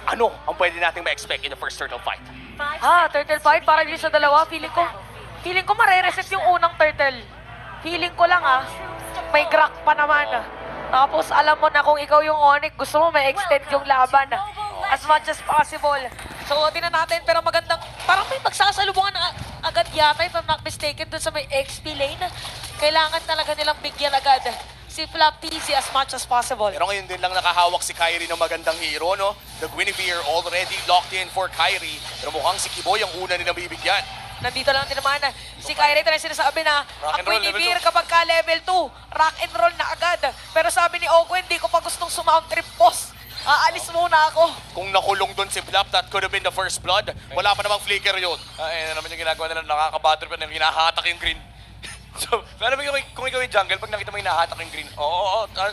ano ang pwede nating ma-expect in the first turtle fight? Turtle fight para din sa dalawa. Feeling ko mare-reset yung unang turtle. Feeling ko lang may crack pa naman. Tapos alam mo na kung ikaw yung Onyx, gusto mo may extend yung laban as much as possible. So, tingnan natin, pero magandang, parang may magsasalubungan agad yata, if I'm not mistaken, dun sa may XP lane. Kailangan talaga nilang bigyan agad si Flap TZ as much as possible. Pero ngayon din lang nakahawak si Kyrie ng magandang hero, no? The Guinevere already locked in for Kyrie. Pero mukhang si Kiboy ang una nilang bibigyan. Nandito lang din naman si Kyrie, talagang sinasabi na Rock ang and roll, Guinevere level kapag ka level 2, rock and roll na agad. Pero sabi ni Ogwen, di ko pa gustong sumount trip boss. Aalis muna ako. Kung nakulong doon si Flap, that could have been the first blood. Wala pa namang flicker yun. Naman yung ginagawa nila, nakakabatter pa nila, hinahatak yung green. So, pero kung ikaw yung jungle, pag nakita mo hinahatak yung green,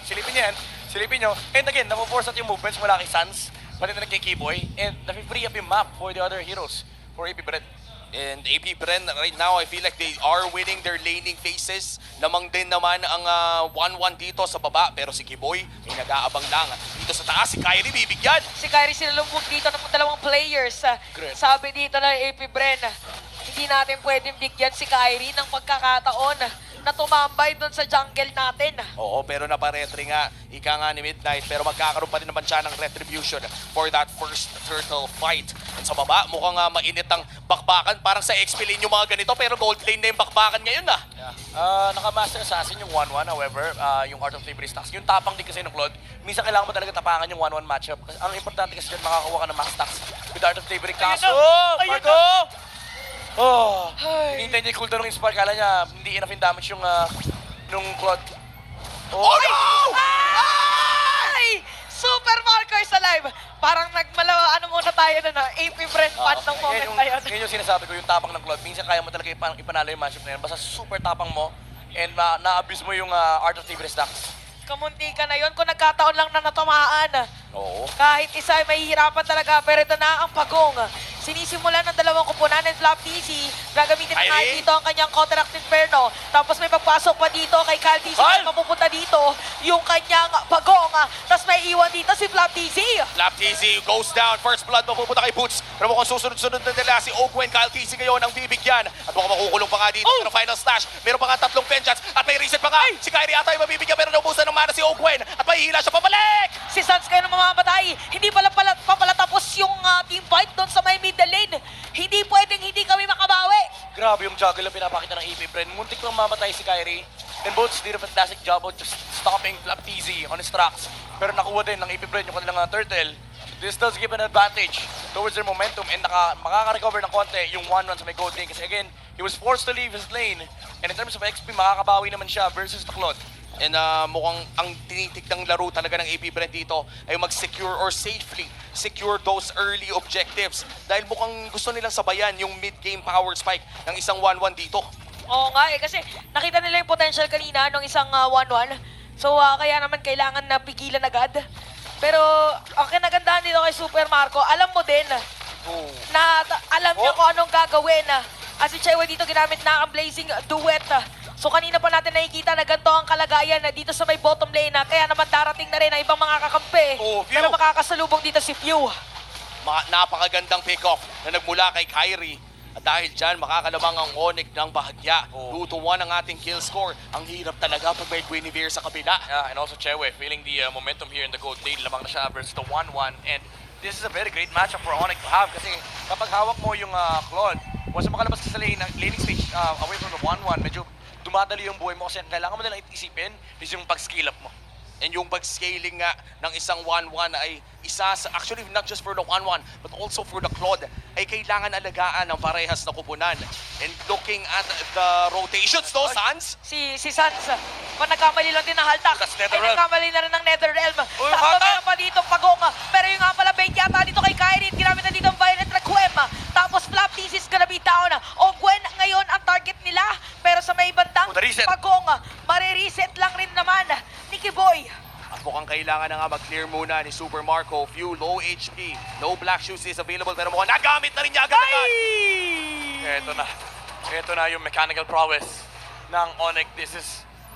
silipin niya yan, silipin nyo. And again, napo-force out yung movements mula kay Sans, pati na kay Kiboy, and napi-free up yung map for the other heroes, for AP Bren. And AP Bren, right now, I feel like they are winning their laning phases. Lamang din naman ang 1-1 dito sa baba. Pero si Kiboy, may nag-aabang lang. Dito sa taas, si Kyrie bibigyan. Si Kyrie sinalubog dito ng dalawang players. Great. Sabi dito na AP Bren, hindi natin pwedeng bigyan si Kyrie ng pagkakataon na tumambay doon sa jungle natin. Oo, pero naparetry nga. Ika nga ni Midnight. Pero magkakaroon pa rin naman siya ng retribution for that first turtle fight. And sa baba, mukhang mainit ang bakbakan. Parang sa XP lane yung mga ganito. Pero gold lane na yung bakbakan ngayon na. Naka-Master Assassin yung 1-1, however, yung Art of Favorite stacks. Yung tapang din kasi ng Claude, minsan kailangan mo talaga tapangan yung 1-1 matchup. Kasi ang importante kasi dyan, makakuha ka ng max stacks with Art of Favorite. Kaso, Marco! Hinihintay niya yung cooldown ng Inspire. Kala niya, hindi enough yung damage yung nung Claude. Oh no! Ay! Super Markers alive! Parang muna tayo na AP Bren fan ng moment na yun. Ngayon yung sinasabi ko, yung tapang ng Claude. Minsan kaya mo talaga ipanalo yung matchup na yun. Basta super tapang mo and na-abuse mo yung Art of Favorite stacks. Kamunti ka na yun kung nagkataon lang na natamaan. Oo. Kahit isa ay mahihirapan talaga, pero ito na ang pagong. Sinisimulan ng dalawang kupunan ng Flap TZ. Gagamitin na nga Kyrie? dito ang kanyang Counteract Inferno. Tapos may pagpasok pa dito kay Kyle TZ. Ay! Mapupunta dito yung kanyang pagong. Tapos may iwan dito si Flap TZ. Flap TZ goes down. First blood mapupunta kay Boots. Pero mukhang susunod-sunod na nila si Ogwen. Kyle TZ ngayon ang bibigyan. At mukhang makukulong pa nga dito. Pero final slash. Meron pa nga 3 vengeance. At may reset pa nga. Si Kyrie ata ay mabibigyan. Pero naubusan ng mana si Ogwen. At mahihila siya pabalik. Si Sans kayo na mamamatay. Hindi pala tapos yung team fight doon sa may middle lane. Hindi pwedeng hindi kami makabawi. Grabe yung juggle na pinapakita ng AP Bren. Muntik lang mamatay si Kyrie. And Bolts did a fantastic job of just stopping Flap TZ on his tracks. Pero nakuha din ng AP Bren yung kanilang turtle. This does give an advantage towards their momentum and makaka-recover ng konti yung 1-1 sa may gold lane. Kasi again, he was forced to leave his lane. And in terms of XP, makakabawi naman siya versus the Claude. And mukhang ang tinitigdang laro talaga ng AP Bren dito ay mag-secure or safely secure those early objectives. Dahil mukhang gusto nilang sabayan yung mid-game power spike ng isang 1-1 dito. Oo nga kasi nakita nila yung potential kanina nung isang 1-1. So kaya naman kailangan na pigilan agad. Pero ang kinagandahan dito kay Super Marco, alam mo din na alam niya kung anong gagawin. As si Chewe dito ginamit na ang Blazing Duet. So kanina pa natin nakikita na ganito ang kalagayan na dito sa may bottom lane na kaya naman darating na rin ang ibang mga kakampi. Pero makakasalubong dito si Pew. Napakagandang pick-off na nagmula kay Kyrie. At dahil dyan, makakalamang ang Onyx ng bahagya. 2-1 ang ating kill score. Ang hirap talaga pag may Guinevere sa kabila. Yeah, and also Chewe feeling the momentum here in the gold lane. Lamang na siya versus the 1-1. And this is a very great matchup for Onyx to have kasi kapag hawak mo yung Claude, once makalabas ka sa laning stage away from the 1-1, medyo dumadali yung buhay mo kasi kailangan mo nalang isipin is yung pag-scale up mo. And yung pag-scaling nga ng isang 1-1 ay isa sa, actually not just for the 1-1, but also for the Claude, ay kailangan alagaan ng parehas na kupunan. And looking at the rotations, no, Sans? Si Sans, kung nagkamali lang din ng haltak, That's ay Netherrealm. nagkamali na rin ng Netherrealm. Uy, Sakto hata! meron pa dito pagong. Pero yung nga pala bait yata dito kay Kyrie, ginamit na dito ang Violent Requiem. Tapos Flap TZ is gonna be down. Ogwen ngayon ang target nila. Pero sa may bandang reset. pagong, marireset lang rin naman ni Kiboy. At mukhang kailangan na nga mag-clear muna ni Super Marco. Few low HP, no black shoes is available, pero mukhang nagamit na rin niya agad-agad. Ito na yung mechanical prowess ng Onyx. This is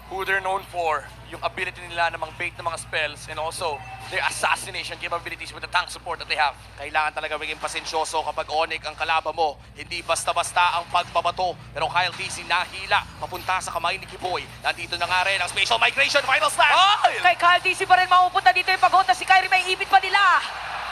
who they're known for, yung ability nila na mang-bait ng mga spells, and also their assassination capabilities with the tank support that they have. Kailangan talaga maging pasensyoso kapag Onyx ang kalaban mo. Hindi basta-basta ang pagbabato. Pero Kyle TC nahila papunta sa kamay ni Kiboy. Nandito na nga rin ang Spatial Migration Final Slash. Kay Kyle DC pa rin mapupunta dito yung paghota. Si Kyrie may ibit pa nila.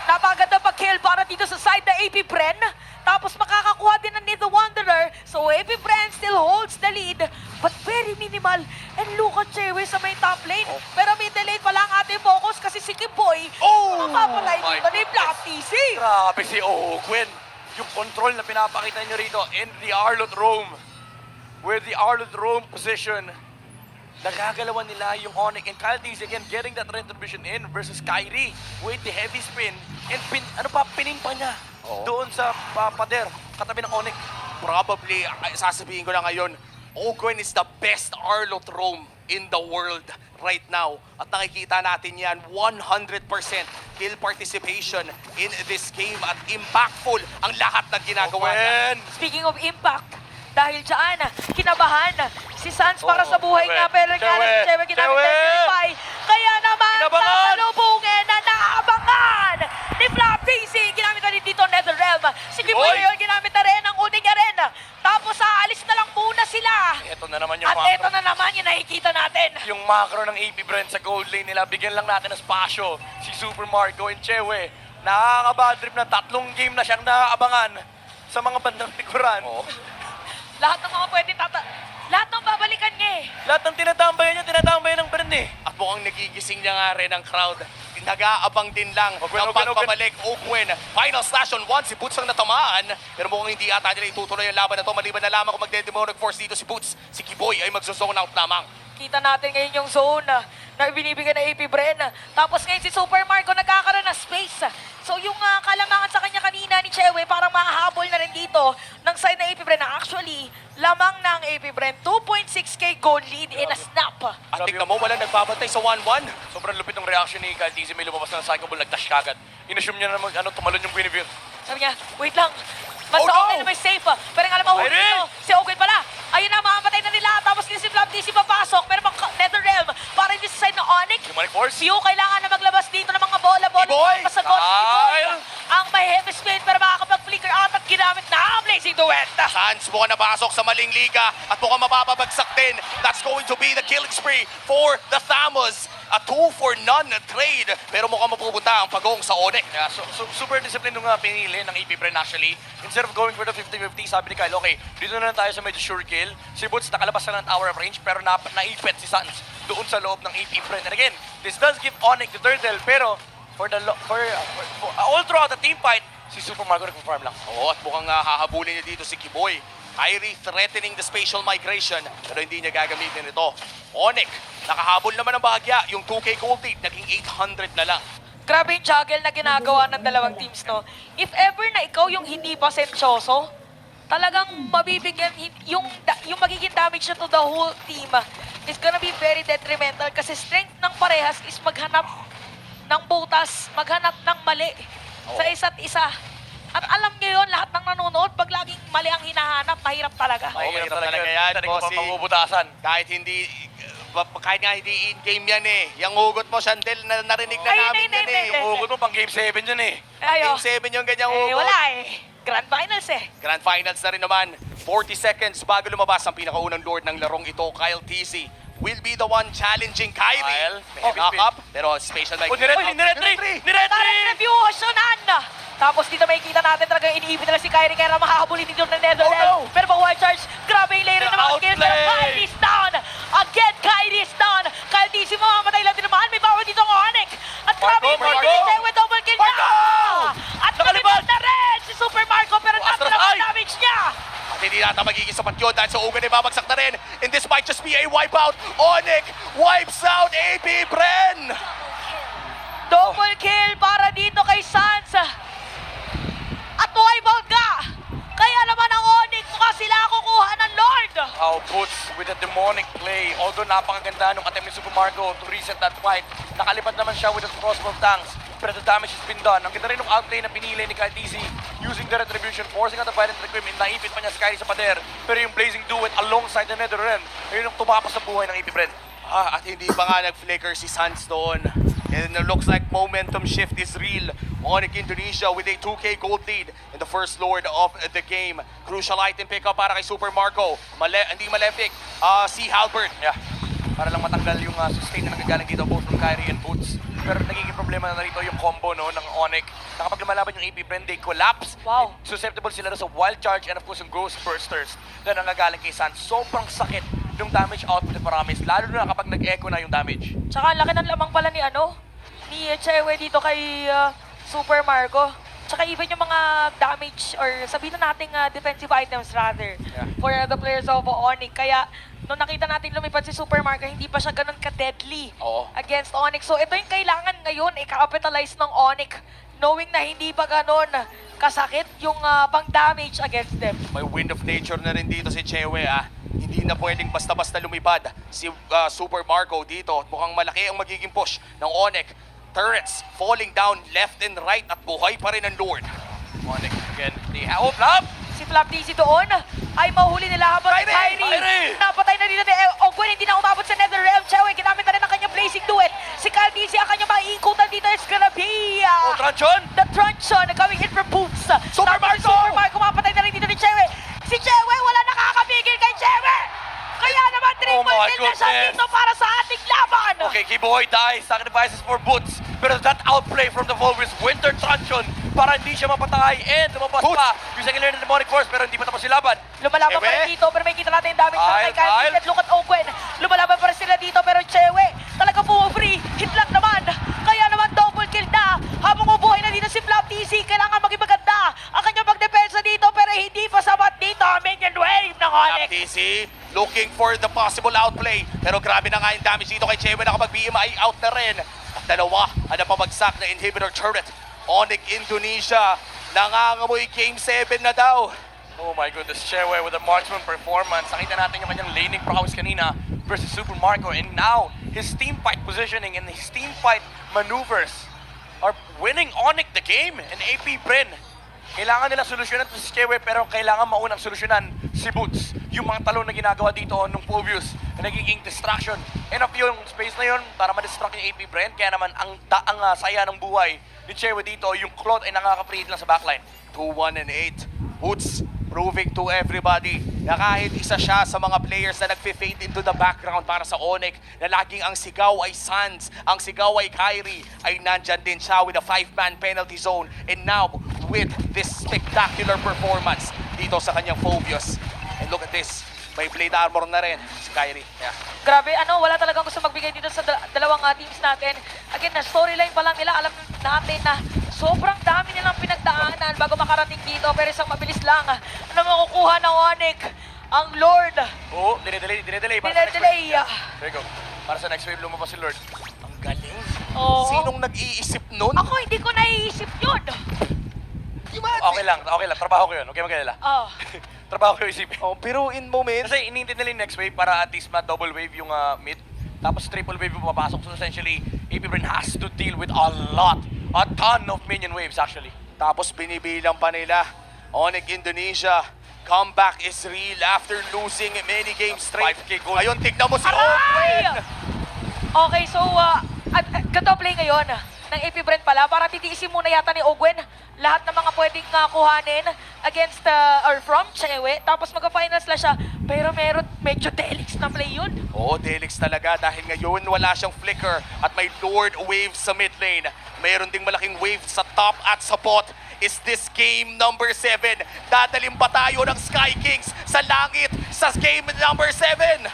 Napaganda pag-kill para dito sa side na AP Bren. Tapos makakakuha din ng Nithe Wanderer. So AP Bren still holds the lead. But very minimal. And Luka Chewe sa may top lane. Pero middle lane pa lang ating focus kasi si Kiboy. Makapapalay my dito ni Black TC. Grabe si Gwen. Yung control na pinapakita nyo rito in the Arlot Roam. Where the Arlot Roam position, nagagalawan nila yung Onyx and Kyle TC again getting that retribution in versus Kyrie with the heavy spin and pinin pa niya doon sa pader katabi ng Onyx. Probably, sasabihin ko na ngayon, Ogwen is the best Arlot Roam in the world right now. At nakikita natin yan, 100% kill participation in this game at impactful ang lahat ng ginagawa niya. Gwen! Speaking of impact, dahil dyan, kinabahan si Sans para sa buhay Chewe, nga, pero nagkala si Chewe ginamit Chewe! ng Purify. Kaya naman, Kinabahan! sasalubungin na naabangan ni Flap TC. Ginamit na rin dito NetherRealm. Si Kiboy Kiboy! yun, ginamit na rin ang uning niya rin. Tapos aalis na lang muna sila. Ito na naman yung At macro. eto na naman yung nakikita natin. Yung macro ng AP Brent sa gold lane nila, bigyan lang natin ng spasyo. Si Super Marco and Chewe, nakaka-bad trip na 3 game na siyang naaabangan sa mga bandang likuran. Lahat ng mga pwedeng lahat ng babalikan niya eh. Lahat ng tinatambayan niya, tinatambayan ng Brent eh. At mukhang nagigising niya nga rin ang crowd. Nag-aabang din lang Ogwen, ng Ogwen, pagpabalik. Ogwen, final slash on one. Si Boots ang natamaan. Pero mukhang hindi ata nila itutuloy ang laban na to. Maliban na lamang kung magde-demonic force dito si Boots. Si Kiboy ay magzo-zone out lamang. Kita natin ngayon yung zone na binibigyan ng AP Bren. Tapos ngayon si Super Marco nagkakaroon ng space. So yung kalamangan sa kanya kanina ni Chewe parang mahahabol na rin dito ng side ng AP Bren na actually lamang ng AP Bren. 2.6k gold lead in a snap. At tignan mo, walang nagbabantay sa 1-1. Sobrang lupit ng reaction ni Kyle TZ. May lumabas na Psycho Ball, nag-dash kagad. In-assume niya na tumalon yung Guinevere. Sabi niya, wait lang. Mas Oh, okay no! na may safe. Pero ang alam mo, Irene! dito, si Ogwen pala. Ayun na, mamamatay na nila. Tapos din si Flap DC papasok. Pero pang NetherRealm para din sa side ng Onyx. Demonic Force. Siyo kailangan na maglabas dito ng mga bola-bola. Kiboy! Pasagot si Kiboy. Kyle! Ang may heavy spin pero makakapag-flicker out at ginamit na ang Blazing Duet. Sans mukhang napasok sa maling liga at mukhang mapapabagsak din. That's going to be the killing spree for the Thamos. A 2-for-0 trade. Pero mukhang mapupunta ang pagong sa Onyx. Yeah, so super discipline nung pinili ng AP Bren actually. Instead of going for the 50-50, sabi ni Kyle, okay, dito na lang tayo sa medyo sure kill. Si Boots nakalabas na ng hour of range pero naipet si Sans doon sa loob ng AP Bren. And again, this does give Onyx the turtle pero for all throughout the team fight, si Super Marco nag-farm lang. Oo, at mukhang hahabulin niya dito si Kiboy. Kyrie threatening the spatial migration pero hindi niya gagamitin ito. Onyx, nakahabol naman ng bahagya. Yung 2K gold lead, naging 800 na lang. Grabe yung juggle na ginagawa ng dalawang teams, no? If ever na ikaw yung hindi pasensyoso, talagang mabibigyan, yung magiging damage na to the whole team is gonna be very detrimental kasi strength ng parehas is maghanap ng butas, maghanap ng mali sa isa't isa. At alam nyo yun, lahat ng nanonood, pag laging mali ang hinahanap, mahirap talaga. Mahirap talaga yan, Talaga bossy. mabubutasan. Kahit nga hindi in-game yan eh. Yung hugot mo, Shantel, narinig na Ay, namin hindi, yan hindi, eh. hindi. Yung hugot mo pang game 7 yun eh. Ayo. Game 7 yung ganyang Eh, hugot. wala eh. Grand Finals eh. Grand Finals na rin naman. 40 seconds bago lumabas ang pinakaunang lord ng larong ito, Kyle TC. Will be the one challenging Kyrie. Kyle, Oh, knock up, pero spatial Oh, niretry! Review, Shonan! Tapos dito makikita natin talagang iniibig nila si Kyrie kaya mahahabulin dito ng NetherRealm. Oh, no! Pero pag wild charge, grabe yung layer ng mga skills. Pero Outplay! Kyrie is down! Again, Kyrie is down! Kyle DC mamamatay lang din naman. May bawal dito ang Onyx. At grabe yung Marco! pinili with double kill niya! Marco! At Nakalibad! nalibad na rin si Super Marco pero Atras tatlo lang ang ay! damage niya! At hindi nata magiging sapat yun dahil sa Ogun ay babagsak na rin. And this might just be a wipeout. Onyx wipes out AP Bren! Double kill para dito kay Sans. At wipeout ka! Kaya naman ang Onyx mukha sila kukuha ng Lord! How Boots with a demonic play. Although napakaganda nung attempt ni Super Marco to reset that fight. Nakalipad naman siya with the crossbow tanks. Pero the damage has been done. Ang ganda rin ng outplay na pinili ni Kyle TZ using the retribution, forcing out the violent equipment. Naipit pa niya si Kyrie sa pader. Pero yung blazing duet alongside the NetherRealm, ayun yung tumapas sa buhay ng AP Bren. At hindi pa nga nag-flicker si Sans doon. And it looks like momentum shift is real. Onyx Indonesia with a 2K gold lead in the first lord of the game. Crucial item pickup para kay Super Marco. Hindi Malefic, si Halbert. Yeah. Para lang matanggal yung sustain na nagagaling dito both from Kyrie and Boots. Pero nagiging problema na rito yung combo no, ng Onyx. Na kapag lumalaban yung AP Bren, they collapse. Wow. Susceptible sila sa wild charge and of course yung ghost bursters na nangagaling kay Sans. Sobrang sakit yung damage output ni Paramis. Lalo na kapag nag-echo na yung damage. Tsaka ang laki ng lamang pala ni ni Chewe dito kay Super Marco. Tsaka even yung mga damage or sabihin na nating defensive items rather for the players of Onyx. Kaya nung nakita natin lumipad si Super Marco, hindi pa siya ganun ka-deadly Oo. against Onyx. So ito yung kailangan ngayon i-capitalize ng Onyx knowing na hindi pa ganun kasakit yung pang-damage against them. May wind of nature na rin dito si Chewe Hindi na pwedeng basta-basta lumipad si Super Marco dito. Mukhang malaki ang magiging push ng Onyx. Turrets falling down left and right at buhay pa rin ang Lord. Onyx again. They have love! Si Flap DC doon ay mahuli nila habang si Kyrie. Napatay na dito ni Ogwen, hindi na umabot sa Netherrealm. Chewe, ginamit na rin ang kanyang blazing duet. Si Kyle DC, ang kanyang maiikutan dito is gonna be Tranchon! the Truncheon coming in from Boots. Super Tapos si Marco! Super Marco, mapatay na rin dito ni Chewe. Si Chewe, wala nakakapigil kay Chewe. Kaya naman triple my kill na siya goodness. dito para sa ating laban. Okay, Kiboy dies, sacrifices for Boots. Pero that outplay from the Volvis, Winter Truncheon, para hindi siya mapatay and lumabas Boots. pa yung second layer ng Demonic Force pero hindi pa tapos si laban. Lumalaban pa Chewe. rin dito, pero may kita natin yung damage para kay Kyle Kyle. DC at look at Ogwen. Lumalaban pa rin sila dito, pero Chewe, talaga free hit lang naman. Kaya naman double kill na. Habang ubuhay na dito si Flap DC, kailangan maging maganda ang kanyang pagdepensa dito, pero hindi pa sapat dito ang minion wave ng Onyx. FTC looking for the possible outplay. Pero grabe na nga yung damage dito kay Chewe na kapag BMI out na rin. At dalawa ang napabagsak na inhibitor turret. Onyx Indonesia nangangamoy game 7 na daw. Oh my goodness, Chewe with a marksman performance. Nakita natin yung kanyang laning prowess kanina versus Super Marco. And now, his team fight positioning and his team fight maneuvers are winning Onyx the game. And AP Bren, kailangan nila solusyonan to si Chewe pero kailangan maunang solusyonan si Boots. Yung mga talon na ginagawa dito nung Povius na nagiging distraction. Enough yung space na yun para ma-distract yung AP Bren. Kaya naman ang saya ng buhay ni Chewe dito, yung Claude ay nakaka-free lang sa backline. 2-1 and 8. Boots proving to everybody na kahit isa siya sa mga players na nagfe-fade into the background para sa Onyx, na laging ang sigaw ay Sans, ang sigaw ay Kyrie, ay nandyan din siya with a 5-man penalty zone. And now, with this spectacular performance dito sa kanyang Phobius. And look at this, may blade armor na rin si Kyrie. Yeah. Grabe, wala talagang gusto magbigay dito sa dalawang teams natin. Again, na storyline pa lang nila, alam natin na sobrang dami nilang pinagdaanan bago makarating dito. Pero isang mabilis lang na makukuha ng Onyx, ang Lord. Oo, dinedelay. Para sa next Dinedelay. wave. There you go. Para sa next wave, lumabas si Lord. Ang galing. Oo. Sinong nag-iisip nun? Ako, hindi ko naiisip yun. Okay lang. Trabaho ko yun. Okay, magkalala. Oh. Trabaho ko yung isipin. Oh, pero in moment, Kasi inintindi nila yung next wave para at least ma-double wave yung mid. Tapos triple wave yung papasok. So essentially, AP Bren has to deal with a ton of minion waves actually. tapos binibilang pa nila. Onyx Indonesia, comeback is real after losing many games straight. 5K goal. Ngayon, tignan mo si Aray! Owen! Okay, so, ganito play ngayon ng AP Bren pala. Para titiisin muna yata ni Ogwen lahat ng mga pwedeng kuhanin against or from Chewe. Tapos mag-final slash siya. Pero medyo delix na play yun. Oo, Delix talaga dahil ngayon wala siyang flicker at may Lord wave sa mid lane. Mayroon ding malaking wave sa top at sa bot. Is this game number 7? Dadalim ba tayo ng Sky Kings sa langit sa game number 7?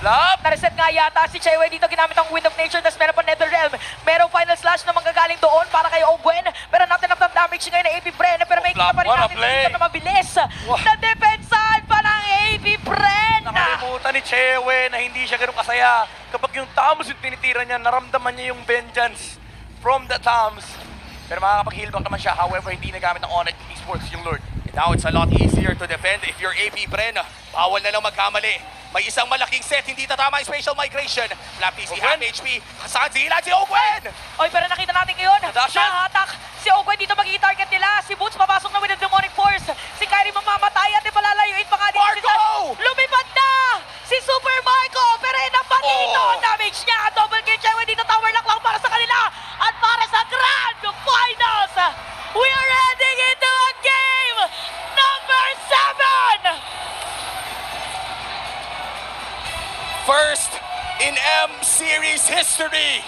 Lab! Nareset nga yata si Chewe dito ginamit ang Wind of Nature. Tapos meron pa Netherrealm. Merong final slash na manggagaling doon para kay Ogwen. Pero natin ang damage ngayon ng AP Bren. Pero may kita pa rin What a natin play. dito na mabilis. Wow. Na depensahan pa ng AP Bren. Nakalimutan ni Chewe na hindi siya ganun kasaya. Kapag yung Tams yung tinitira niya, naramdaman niya yung vengeance from the Tams. Pero makakapag-heal back naman siya. However, hindi nagamit ng Onyx Esports yung Lord. Now it's a lot easier to defend if you're AP Bren. Bawal na lang magkamali. May isang malaking set, hindi tatama yung spatial migration. Flap PC, half Ogwen. HP. Saan sila si Ogwen? Oy, pero nakita natin ngayon, Nadasha. nahatak si Ogwen dito magiging target nila. Si Boots papasok na with the Demonic Force. Si Kyrie mamamatay at ipalalayuin pa nga dito. Marco! Lumipad na si Super Marco, pero napanito Oh. na First in M Series history